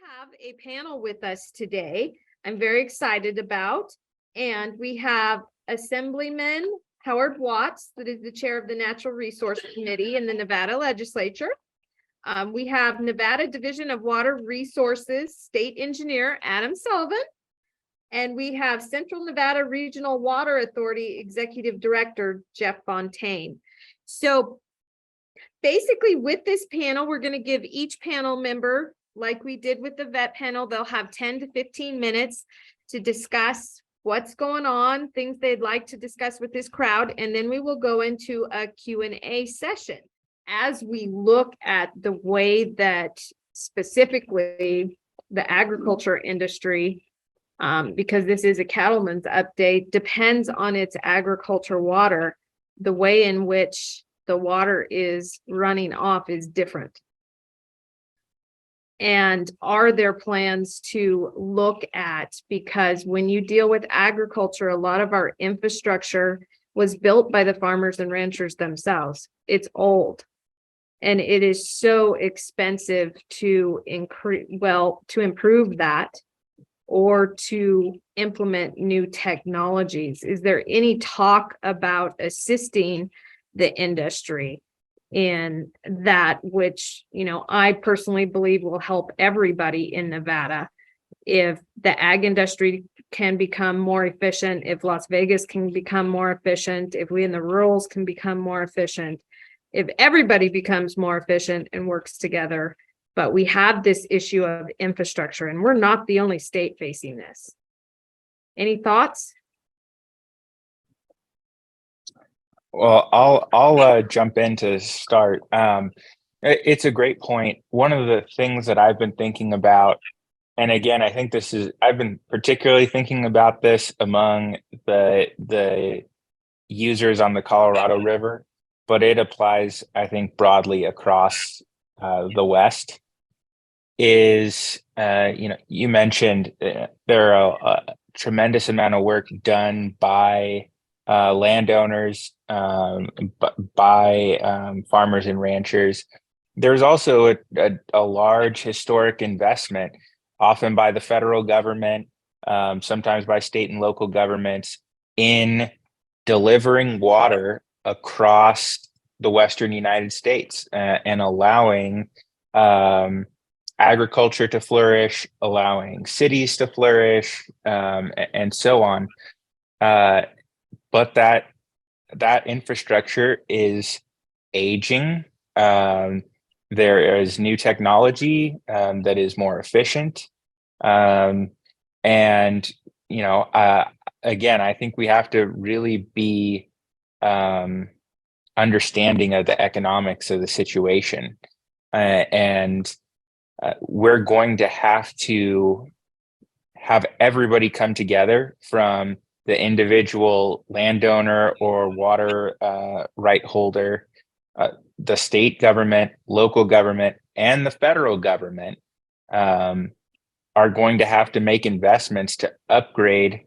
have a panel with us today I'm very excited about, and we have Assemblyman Howard Watts, that is the chair of the Natural Resource Committee in the Nevada Legislature. We have Nevada Division of Water Resources State Engineer Adam Sullivan, and we have Central Nevada Regional Water Authority Executive Director Jeff Fontaine. So basically with this panel, we're going to give each panel member, like we did with the vet panel, they'll have 10 to 15 minutes to discuss what's going on, things they'd like to discuss with this crowd, and then we will go into a Q&A session. As we look at the way that specifically the agriculture industry, because this is a cattleman's update, depends on its agriculture water, the way in which the water is running off is different. And are there plans to look at, because when you deal with agriculture, a lot of our infrastructure was built by the farmers and ranchers themselves. It's old. And it is so expensive to improve that or to implement new technologies. Is there any talk about assisting the industry in that, which, I personally believe will help everybody in Nevada? If the ag industry can become more efficient, if Las Vegas can become more efficient, if we in the rurals can become more efficient, if everybody becomes more efficient and works together. But we have this issue of infrastructure, and we're not the only state facing this. Any thoughts? Well, I'll jump in to start. It's a great point. One of the things that I've been thinking about, and again, I think I've been particularly thinking about this among the users on the Colorado River, but it applies, I think, broadly across the West, is, you mentioned there are a tremendous amount of work done by landowners, by farmers and ranchers. There's also a large historic investment, often by the federal government, sometimes by state and local governments, in delivering water across the Western United States and allowing agriculture to flourish, allowing cities to flourish, and so on. But that infrastructure is aging. There is new technology that is more efficient. And, again, I think we have to really be understanding of the economics of the situation. And we're going to have everybody come together, from the individual landowner or water right holder, the state government, local government, and the federal government are going to have to make investments to upgrade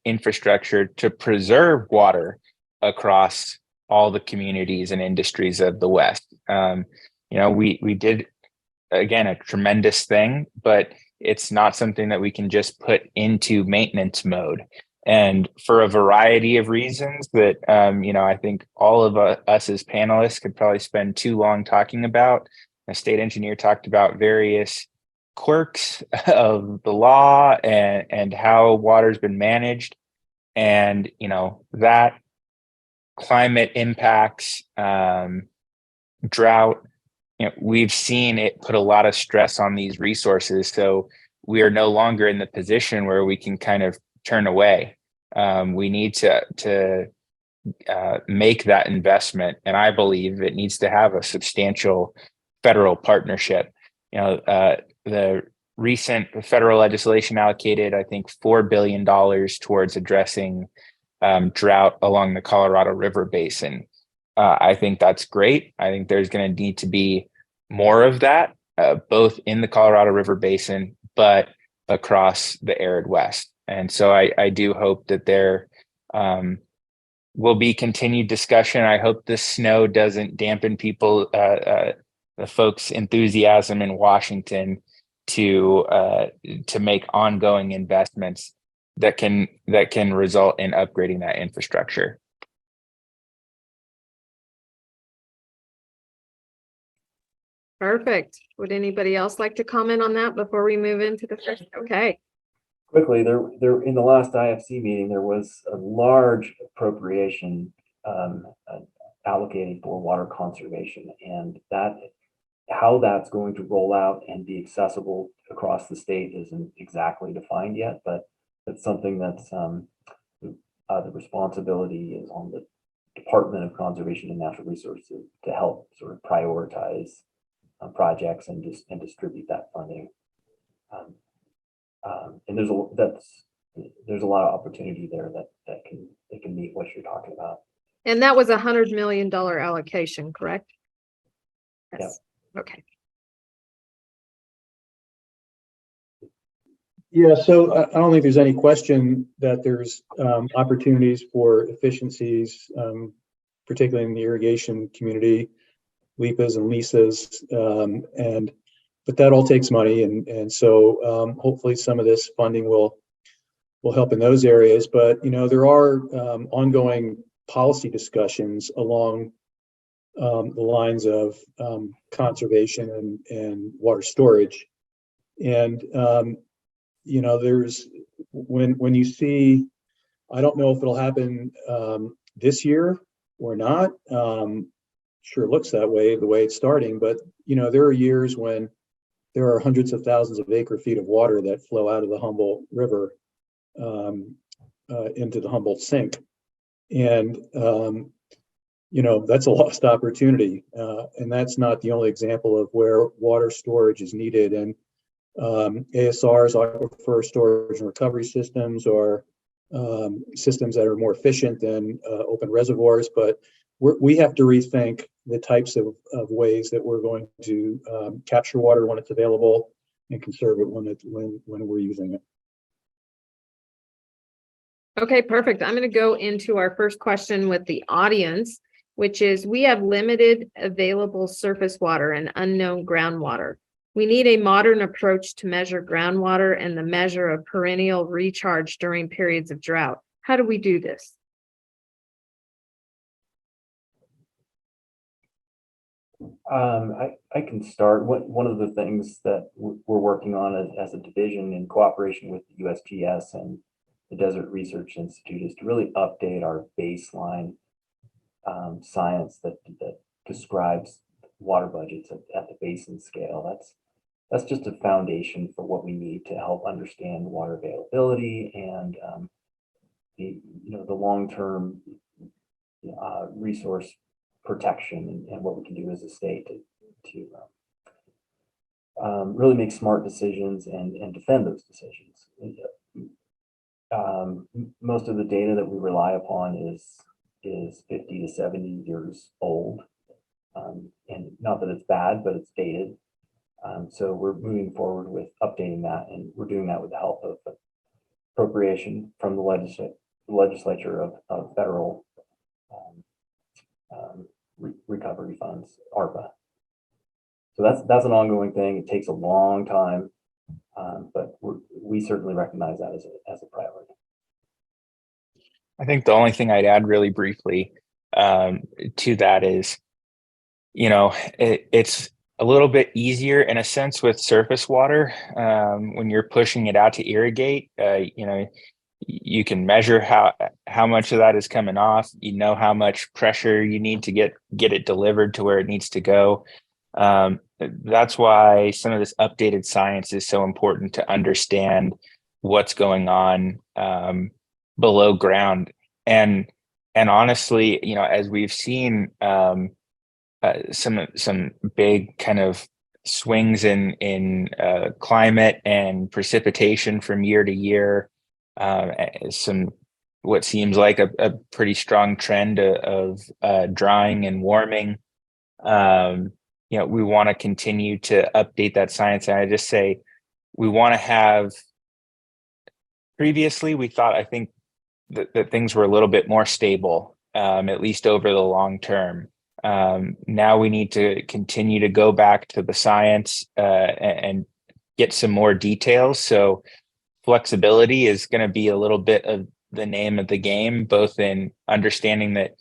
infrastructure to preserve water across all the communities and industries of the West. We did, again, a tremendous thing, but it's not something that we can just put into maintenance mode. And for a variety of reasons that, I think all of us as panelists could probably spend too long talking about. The state engineer talked about various quirks of the law and how water's been managed. And, that climate impacts, drought, we've seen it put a lot of stress on these resources. So we are no longer in the position where we can kind of turn away. We need to make that investment, and I believe it needs to have a substantial federal partnership. The recent federal legislation allocated, I think, $4 billion towards addressing drought along the Colorado River Basin. I think that's great. I think there's going to need to be more of that, both in the Colorado River Basin, but across the arid West. And so I do hope that there will be continued discussion. I hope the snow doesn't dampen the folks' enthusiasm in Washington to make ongoing investments that can result in upgrading that infrastructure. Perfect. Would anybody else like to comment on that before we move into the first? Okay. Quickly, there in the last IFC meeting, there was a large appropriation allocated for water conservation, and how that's going to roll out and be accessible across the state isn't exactly defined yet, but it's something that's the responsibility is on the Department of Conservation and Natural Resources to help sort of prioritize projects and distribute that funding. And there's a lot of opportunity there that can meet what you're talking about. And that was $100 million allocation, correct? Yes. Yep. Okay. Yeah, so I don't think there's any question that there's opportunities for efficiencies, particularly in the irrigation community, LIPAs and LISAs, but that all takes money, and so hopefully some of this funding will help in those areas. But there are ongoing policy discussions along the lines of conservation and water storage, and there's when you see, I don't know if it'll happen this year or not. Sure looks that way, the way it's starting, but there are years when there are hundreds of thousands of acre feet of water that flow out of the Humboldt River into the Humboldt Sink, and that's a lost opportunity, and that's not the only example of where water storage is needed. And ASRs, aquifer storage and recovery systems, are systems that are more efficient than open reservoirs, but we have to rethink the types of ways that we're going to capture water when it's available and conserve it when we're using it. Okay, perfect. I'm going to go into our first question with the audience, which is, we have limited available surface water and unknown groundwater. We need a modern approach to measure groundwater and the measure of perennial recharge during periods of drought. How do we do this? I can start. One of the things that we're working on as a division in cooperation with the USGS and the Desert Research Institute is to really update our baseline science that describes water budgets at the basin scale. That's just a foundation for what we need to help understand water availability and the long-term resource protection and what we can do as a state to really make smart decisions and defend those decisions. Most of the data that we rely upon is 50 to 70 years old, and not that it's bad, but it's dated. So we're moving forward with updating that, and we're doing that with the help of appropriation from the legislature of federal recovery funds, ARPA. So that's an ongoing thing. It takes a long time, but we certainly recognize that as a priority. I think the only thing I'd add really briefly to that is, it's a little bit easier in a sense with surface water when you're pushing it out to irrigate. You can measure how much of that is coming off. How much pressure you need to get it delivered to where it needs to go. That's why some of this updated science is so important to understand what's going on below ground. And honestly, as we've seen some big kind of swings in climate and precipitation from year to year, some what seems like a pretty strong trend of drying and warming. We want to continue to update that science. And I just say, we want to have, previously we thought, I think that things were a little bit more stable, at least over the long term. Now we need to continue to go back to the science and get some more details. So flexibility is going to be a little bit of the name of the game, both in understanding that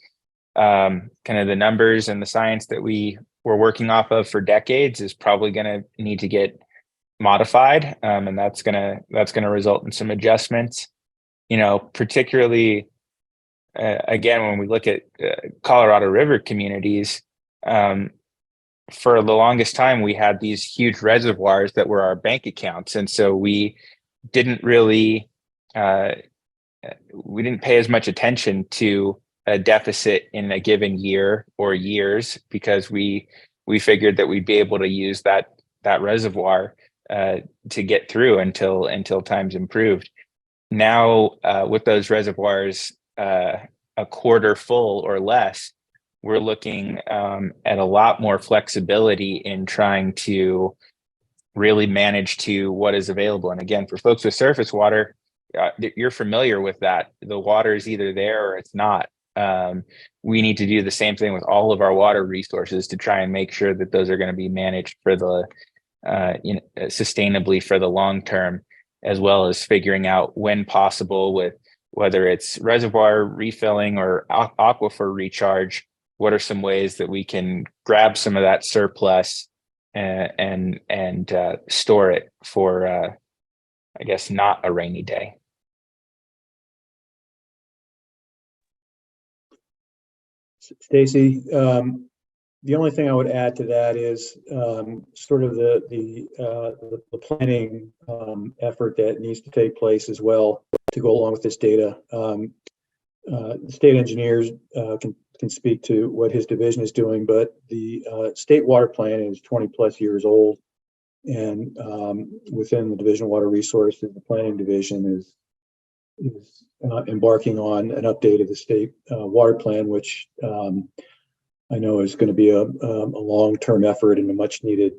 kind of the numbers and the science that we were working off of for decades is probably going to need to get modified, and that's gonna result in some adjustments. Particularly again, when we look at Colorado River communities, for the longest time we had these huge reservoirs that were our bank accounts, and so we didn't really we didn't pay as much attention to a deficit in a given year or years, because we figured that we'd be able to use that reservoir to get through until times improved. Now, with those reservoirs a quarter full or less, we're looking at a lot more flexibility in trying to really manage to what is available. And again, for folks with surface water, you're familiar with that. The water is either there or it's not. We need to do the same thing with all of our water resources to try and make sure that those are going to be managed for the sustainably for the long term, as well as figuring out when possible, with whether it's reservoir refilling or aquifer recharge, what are some ways that we can grab some of that surplus and store it for I guess not a rainy day. Stacy, the only thing I would add to that is sort of the planning effort that needs to take place as well to go along with this data. The state engineers can speak to what his division is doing, but the state water plan is 20 plus years old, and within the Division of Water Resources, the planning division is embarking on an update of the state water plan, which I know is going to be a long-term effort and a much needed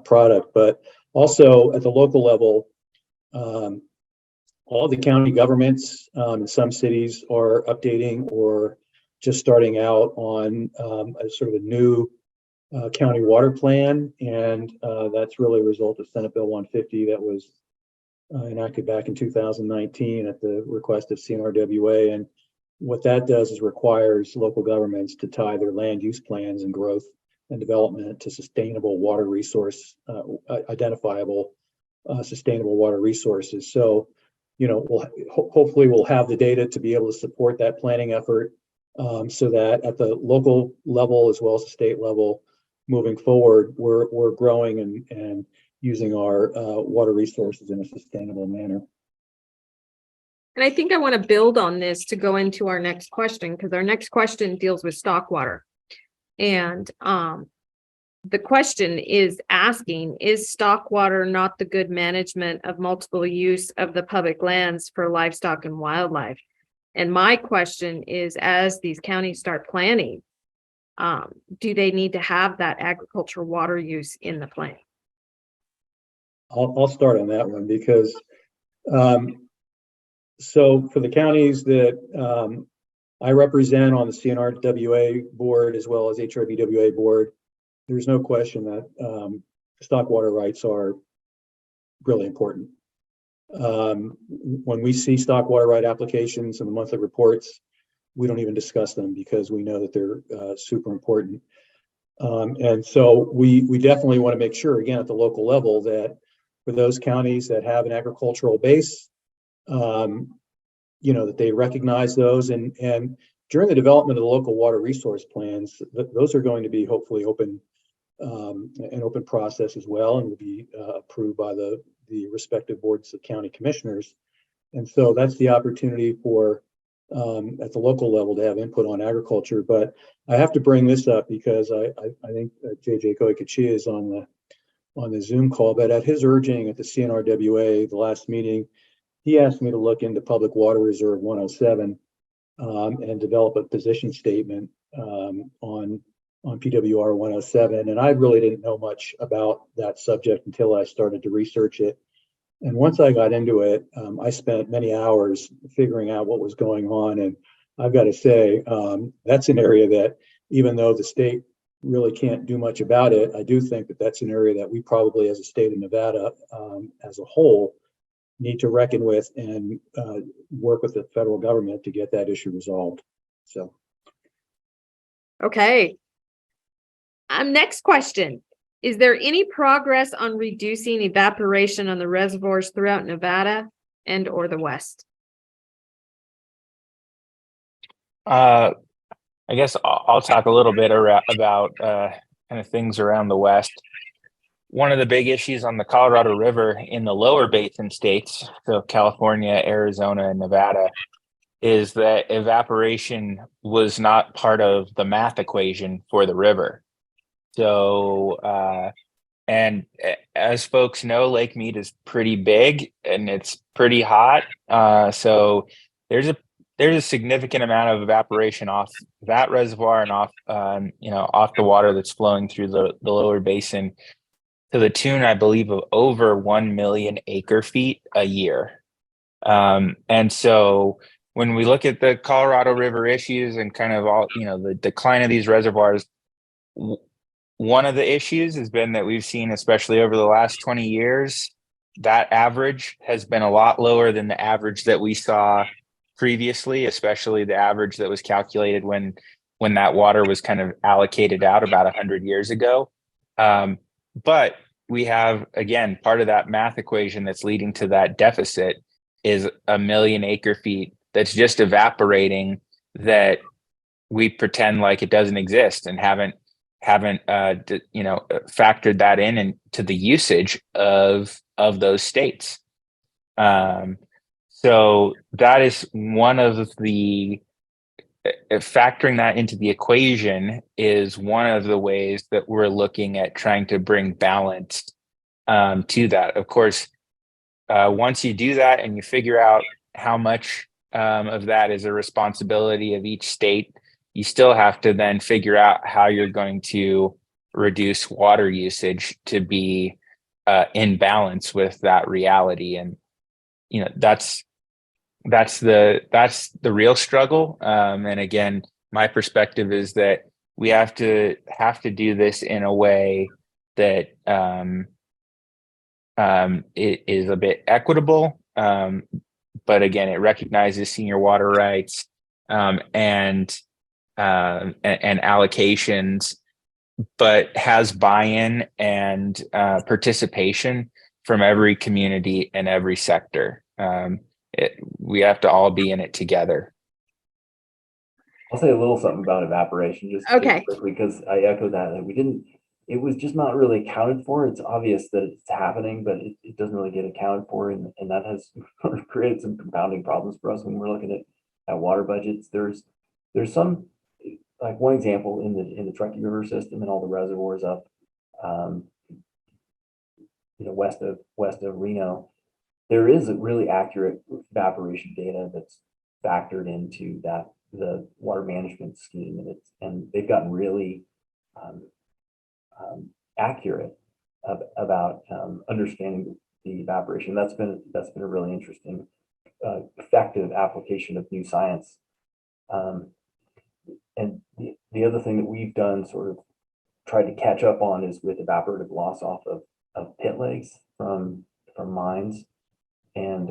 product. But also at the local level, all the county governments in some cities are updating or just starting out on a sort of a new county water plan, and that's really a result of Senate Bill 150 that was enacted back in 2019 at the request of CNRWA. And what that does is requires local governments to tie their land use plans and growth and development to sustainable water resource, identifiable sustainable water resources. So, hopefully we'll have the data to be able to support that planning effort, so that at the local level as well as the state level, moving forward, we're growing and using our water resources in a sustainable manner. And I think I want to build on this to go into our next question, because our next question deals with stock water. And the question is asking, is stock water not the good management of multiple use of the public lands for livestock and wildlife? And my question is, as these counties start planning, do they need to have that agricultural water use in the plan? I'll start on that one, because so for the counties that I represent on the CNRWA board as well as HRBWA board, there's no question that stock water rights are really important. When we see stock water right applications in the monthly reports, we don't even discuss them because we know that they're super important. And so we definitely want to make sure, again, at the local level, that for those counties that have an agricultural base, that they recognize those, and during the development of the local water resource plans, those are going to be hopefully open, an open process as well, and will be approved by the respective boards of county commissioners. And so that's the opportunity for at the local level to have input on agriculture. But I have to bring this up because I think JJ Koikachi is on the Zoom call, but at his urging at the CNRWA, the last meeting, he asked me to look into Public Water Reserve 107 and develop a position statement on PWR 107. And I really didn't know much about that subject until I started to research it. And once I got into it, I spent many hours figuring out what was going on. And I've got to say, that's an area that, even though the state really can't do much about it. I do think that that's an area that we probably, as a state of Nevada, as a whole, need to reckon with and work with the federal government to get that issue resolved. So, Okay. Next question. Is there any progress on reducing evaporation on the reservoirs throughout Nevada and or the West? I guess I'll talk a little bit about kind of things around the West. One of the big issues on the Colorado River in the lower basin states, so California, Arizona, and Nevada, is that evaporation was not part of the math equation for the river. So, and as folks know, Lake Mead is pretty big and it's pretty hot. So there's a significant amount of evaporation off that reservoir and off, off the water that's flowing through the lower basin to the tune, I believe, of over 1 million acre feet a year. And so when we look at the Colorado River issues and kind of all, the decline of these reservoirs, one of the issues has been that we've seen, especially over the last 20 years, that average has been a lot lower than the average that we saw previously, especially the average that was calculated when that water was kind of allocated out about 100 years ago. But we have, again, part of that math equation that's leading to that deficit is 1 million acre feet that's just evaporating, that we pretend like it doesn't exist and haven't factored that into the usage of those states. So that is one of the factoring that into the equation is one of the ways that we're looking at trying to bring balance to that. Of course, once you do that and you figure out how much of that is a responsibility of each state, you still have to then figure out how you're going to reduce water usage to be in balance with that reality. And that's the real struggle. And again, my perspective is that we have to do this in a way that it is a bit equitable. But again, it recognizes senior water rights and allocations, but has buy-in and participation from every community and every sector. We have to all be in it together. I'll say a little something about evaporation just quickly, because I echo that. It was just not really accounted for. It's obvious that it's happening, but it doesn't really get accounted for. And that has created some compounding problems for us when we're looking at water budgets. There's some, like one example in the Truckee River system and all the reservoirs up, west of Reno. There is a really accurate evaporation data that's factored into the water management scheme, and they've gotten really accurate about understanding the evaporation. That's been a really interesting, effective application of new science. And the other thing that we've done, sort of tried to catch up on, is with evaporative loss off of pit lakes from mines, and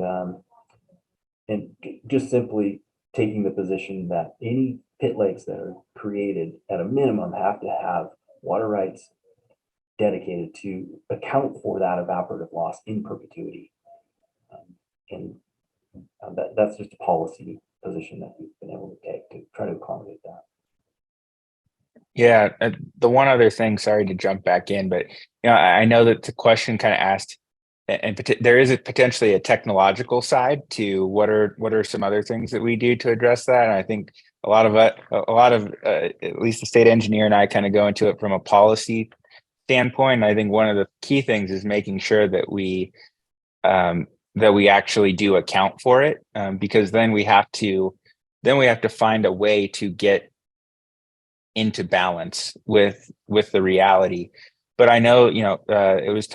just simply taking the position that any pit lakes that are created at a minimum have to have water rights dedicated to account for that evaporative loss in perpetuity. That's just a policy position that we've been able to take to try to accommodate that. Yeah, the one other thing, sorry to jump back in, but I know that the question kind of asked, and there is potentially a technological side to what are some other things that we do to address that. And I think a lot of at least the state engineer and I kind of go into it from a policy standpoint. And I think one of the key things is making sure that we actually do account for it, because then we have to find a way to get into balance with the reality. But I know, it was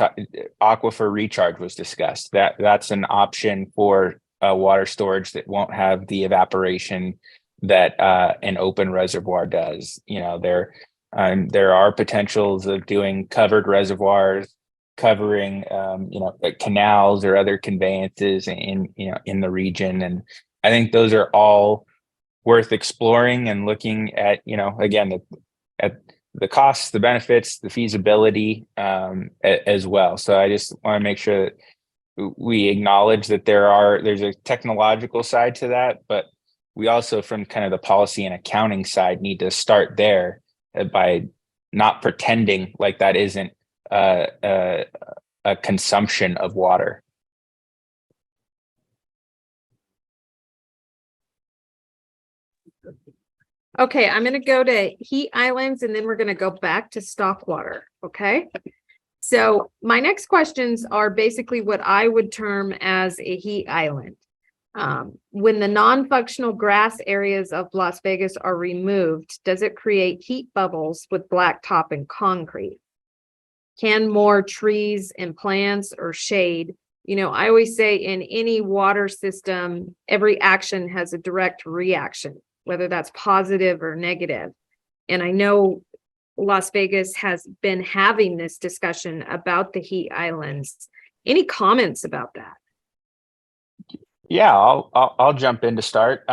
aquifer recharge was discussed. That's an option for water storage that won't have the evaporation that an open reservoir does. There There are potentials of doing covered reservoirs, covering canals or other conveyances in the region, and I think those are all worth exploring and looking at, again, at the costs, the benefits, the feasibility as well. So I just want to make sure that we acknowledge that there's a technological side to that, but we also, from kind of the policy and accounting side, need to start there by not pretending like that isn't a consumption of water. Okay, I'm going to go to heat islands and then we're going to go back to stock water. Okay. So my next questions are basically what I would term as a heat island. When the non-functional grass areas of Las Vegas are removed, does it create heat bubbles with blacktop and concrete? Can more trees and plants or shade? I always say in any water system, every action has a direct reaction, whether that's positive or negative. And I know Las Vegas has been having this discussion about the heat islands. Any comments about that? Yeah, I'll jump in to start.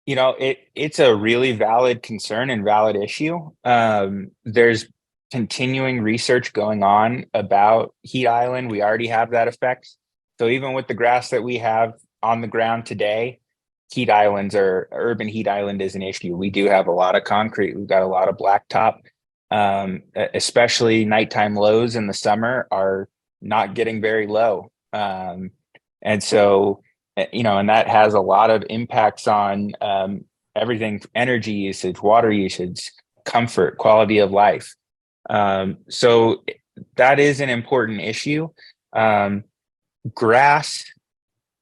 It's a really valid concern and valid issue. There's continuing research going on about heat island. We already have that effect. So even with the grass that we have on the ground today, urban heat island is an issue. We do have a lot of concrete. We've got a lot of blacktop, especially nighttime lows in the summer are not getting very low. And so, and that has a lot of impacts on everything: energy usage, water usage, comfort, quality of life. So that is an important issue. Grass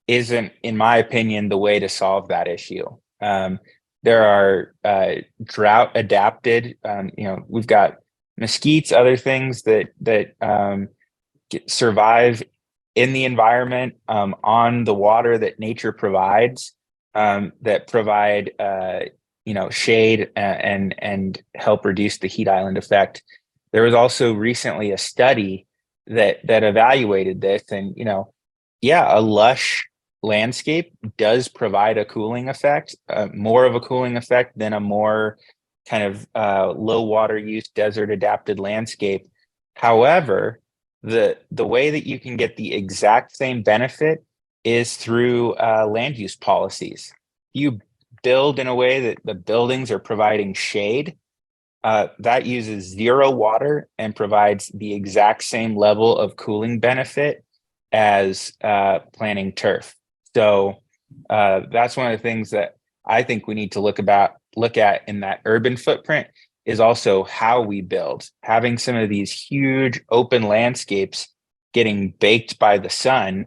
isn't, in my opinion, the way to solve that issue. There are drought adapted, we've got mesquites, other things that survive in the environment, on the water that nature provides, that provide shade and help reduce the heat island effect. There was also recently a study that evaluated this, and a lush landscape does provide a cooling effect, more of a cooling effect than a more kind of low water use desert adapted landscape. However, the way that you can get the exact same benefit is through land use policies. You build in a way that the buildings are providing shade, that uses zero water and provides the exact same level of cooling benefit as planting turf. So that's one of the things that I think we need to look at in that urban footprint, is also how we build. Having some of these huge open landscapes getting baked by the sun,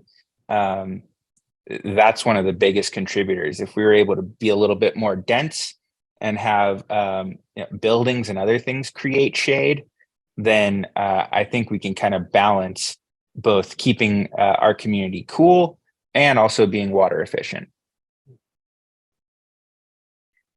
that's one of the biggest contributors. If we were able to be a little bit more dense and have buildings and other things create shade, then I think we can kind of balance both keeping our community cool and also being water efficient.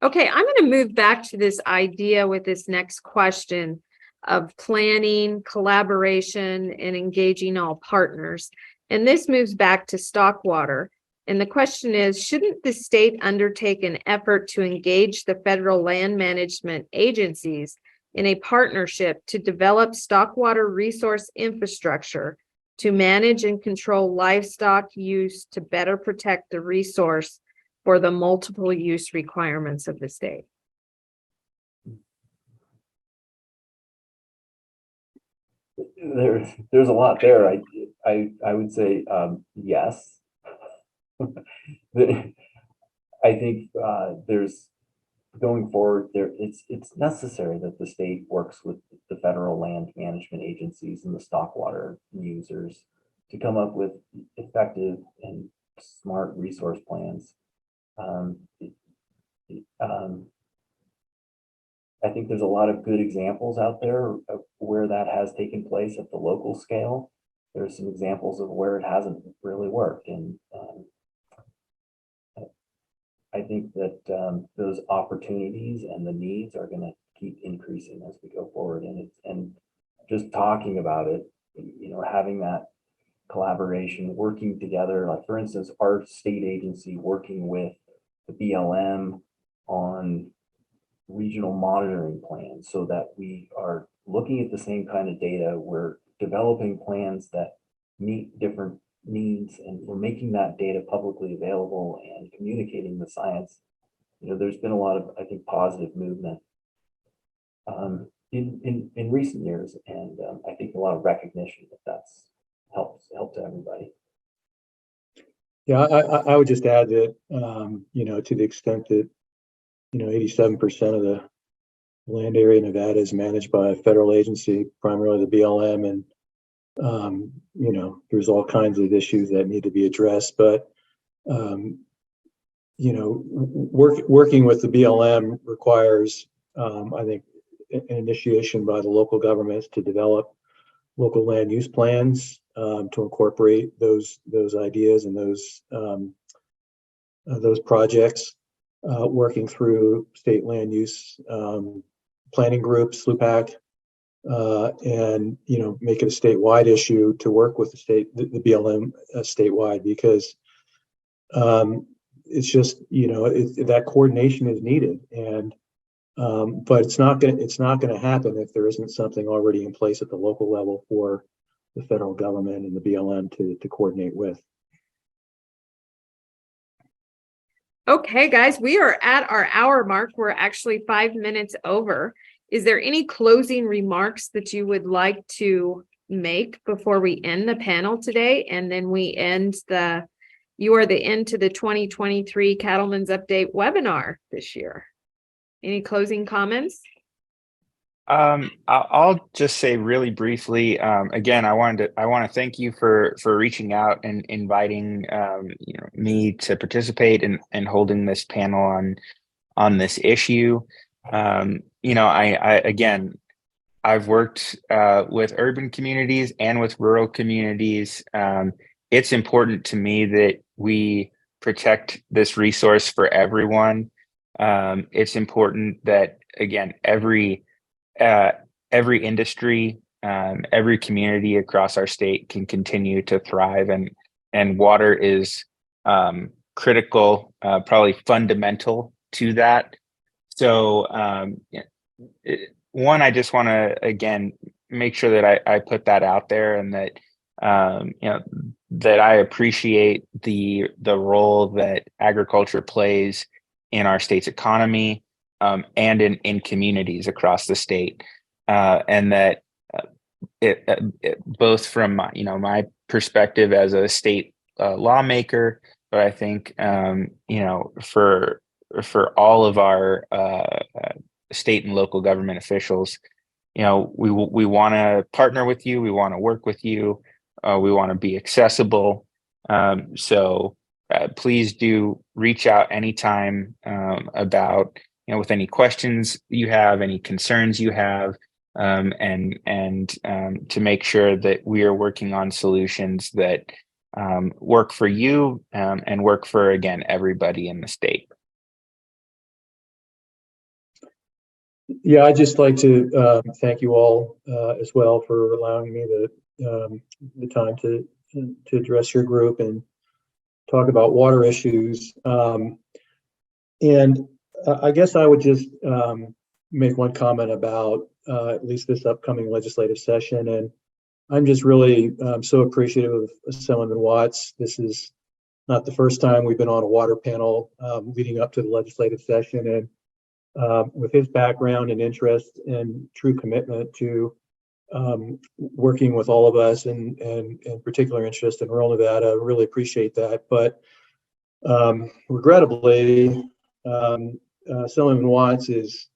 Okay, I'm going to move back to this idea with this next question of planning, collaboration, and engaging all partners. And this moves back to stock water. And the question is, shouldn't the state undertake an effort to engage the federal land management agencies in a partnership to develop stock water resource infrastructure to manage and control livestock use to better protect the resource for the multiple use requirements of the state? There's a lot there. I would say yes. I think there's going forward there. It's necessary that the state works with the federal land management agencies and the stock water users to come up with effective and smart resource plans. I think there's a lot of good examples out there of where that has taken place at the local scale. There's some examples of where it hasn't really worked, and I think that those opportunities and the needs are going to keep increasing as we go forward. And just talking about it, having that collaboration, working together, like for instance, our state agency working with the BLM on regional monitoring plans so that we are looking at the same kind of data. We're developing plans that meet different needs, and we're making that data publicly available and communicating the science. There's been a lot of, I think, positive movement in recent years, and I think a lot of recognition that's helped everybody. Yeah, I would just add that, to the extent that, 87% of the land area in Nevada is managed by a federal agency, primarily the BLM, and, there's all kinds of issues that need to be addressed. But, working with the BLM requires, I think, an initiation by the local governments to develop local land use plans to incorporate those ideas and those projects, working through state land use planning groups, SLUPAC, and make it a statewide issue to work with the BLM statewide, because it's just that coordination is needed, and but it's not going to happen if there isn't something already in place at the local level for the federal government and the BLM to coordinate with. Okay, guys, we are at our hour mark. We're actually 5 minutes over. Is there any closing remarks that you would like to make before we end the panel today? And then we you are the end to the 2023 Cattlemen's Update webinar this year. Any closing comments? I'll just say really briefly, again, I want to thank you for reaching out and inviting me to participate and holding this panel on this issue. I've worked with urban communities and with rural communities. It's important to me that we protect this resource for everyone. It's important that, again, every industry, every community across our state can continue to thrive, and water is critical, probably fundamental to that. So one, I just want to again make sure that I put that out there, and that that I appreciate the role that agriculture plays in our state's economy, and in communities across the state, and that both from my perspective as a state lawmaker, but I think for all of our state and local government officials, we want to partner with you, we want to work with you, we want to be accessible. So please do reach out anytime about with any questions you have, any concerns you have, and to make sure that we are working on solutions that work for you, and work for, again, everybody in the state. Yeah, I'd just like to thank you all as well for allowing me the time to address your group and talk about water issues. And I guess I would just make one comment about at least this upcoming legislative session. And I'm just really so appreciative of Assemblyman Watts. This is not the first time we've been on a water panel leading up to the legislative session. And with his background and interest and true commitment to working with all of us, and particular interest in rural Nevada, I really appreciate that. But regrettably, Assemblyman Watts is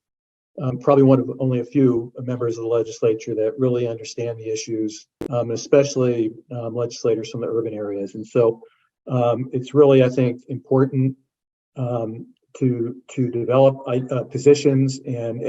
probably one of only a few members of the legislature that really understand the issues, especially legislators from the urban areas. And so it's really, I think, important to develop positions and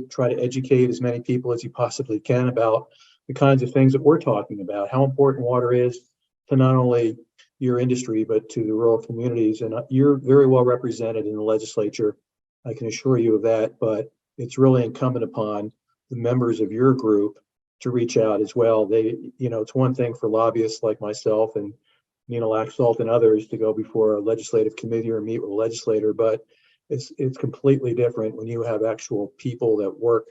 try to educate as many people as you possibly can about the kinds of things that we're talking about, how important water is to not only your industry, but to the rural communities. And you're very well represented in the legislature. I can assure you of that, but it's really incumbent upon the members of your group to reach out as well. It's one thing for lobbyists like myself and Nina Laxalt and others to go before a legislative committee or meet with a legislator, but it's completely different when you have actual people that work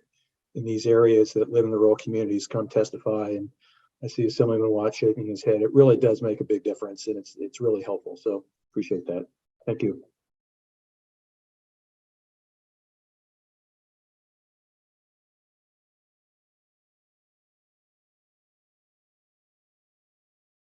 in these areas that live in the rural communities come testify. And I see Assemblyman Watts shaking his head. It really does make a big difference, and it's really helpful. So appreciate that. Thank you.